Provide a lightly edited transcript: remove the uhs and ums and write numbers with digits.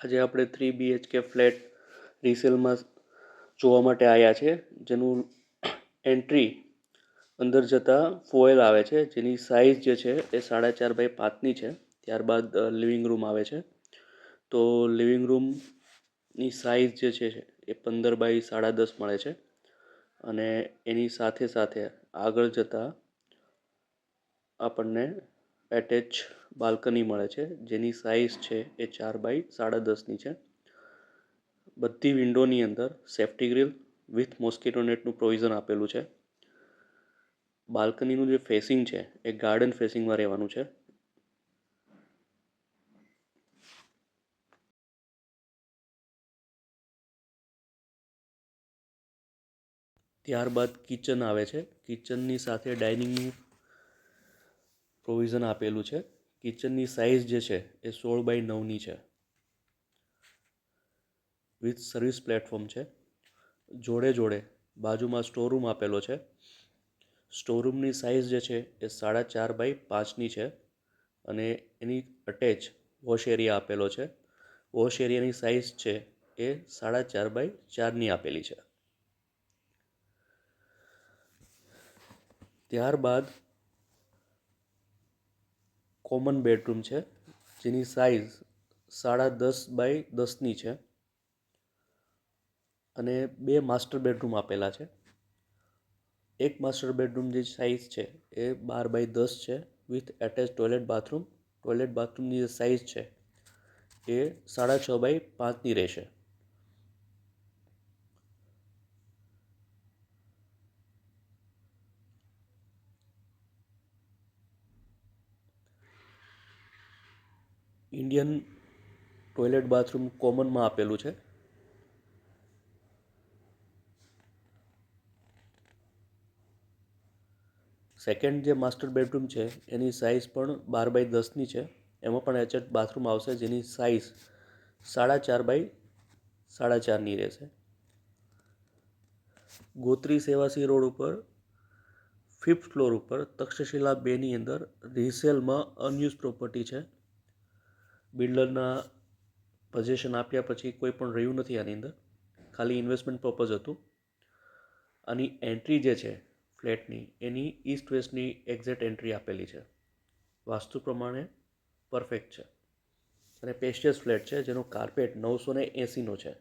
આજે આપણે 3 BHK flat રિસેલમાં જોવા માટે આવ્યા છે, જેનું એન્ટ્રી અંદર જતાં ફોયલ આવે છે, જેની સાઇઝ જે છે એ 4.5 બાય 5ની છે. ત્યારબાદ લિવિંગ રૂમ આવે છે. તો લિવિંગ રૂમની સાઇઝ જે છે એ 15 બાય 10.5 મળે છે અને એની સાથે સાથે આગળ જતાં આપણને એટેચ બાલ્કની મળે છે, જેની સાઇઝ છે એ 4 બાય 10.5ની છે. બધી વિન્ડોની અંદર સેફ્ટી ગ્રીલ વિથ મોસ્કીટો નેટનું પ્રોવિઝન આપેલું છે. બાલ્કનીનું જે ફેસિંગ છે એ ગાર્ડન ફેસિંગમાં રહેવાનું છે. ત્યારબાદ કિચન આવે છે. કિચનની સાથે ડાઇનિંગનું પ્રોવિઝન આપેલું છે. કિચનની સાઇઝ જે છે એ 16 બાય 9ની છે વિથ સર્વિસ પ્લેટફોર્મ છે. જોડે જોડે બાજુમાં સ્ટોરરૂમ આપેલો છે. સ્ટોરરૂમની સાઇઝ જે છે એ 4.5 બાય 5ની છે અને એની અટેચ વોશ એરિયા આપેલો છે. વોશ એરિયાની સાઇઝ છે એ 4.5 બાય 4ની આપેલી છે. ત્યારબાદ કોમન બેડરૂમ છે, જેની સાઇઝ 10.5 બાય 10ની છે અને 2 માસ્ટર બેડરૂમ આપેલા છે. એક માસ્ટર બેડરૂમની સાઇઝ છે એ 12 બાય 10 છે with attach toilet bathroom. Toilet બાથરૂમની જે સાઇઝ છે એ 6.5 બાય 5ની રહેશે. ઇન્ડિયન ટોયલેટ બાથરૂમ કોમનમાં આપેલું છે. સેકન્ડ જે માસ્ટર બેડરૂમ છે એની સાઇઝ પણ 12 બાય 10ની છે. એમાં પણ એટેચ બાથરૂમ આવશે, જેની સાઇઝ 4.5 બાય 4.5ની રહેશે. ગોત્રી સેવાસી રોડ ઉપર 5th ફ્લોર ઉપર તક્ષશિલા 2ની અંદર રિસેલમાં અનયુઝ પ્રોપર્ટી છે. બિલ્ડરના પોઝેશન આપ્યા પછી કોઈ પણ રહ્યું નથી આની અંદર, ખાલી ઇન્વેસ્ટમેન્ટ પર્પઝ હતું. આની એન્ટ્રી જે છે ફ્લેટની એની ઈસ્ટ વેસ્ટની એક્ઝેક્ટ એન્ટ્રી આપેલી છે. વાસ્તુ પ્રમાણે પરફેક્ટ છે અને પેશિયસ ફ્લેટ છે, જેનો કાર્પેટ 980નો છે.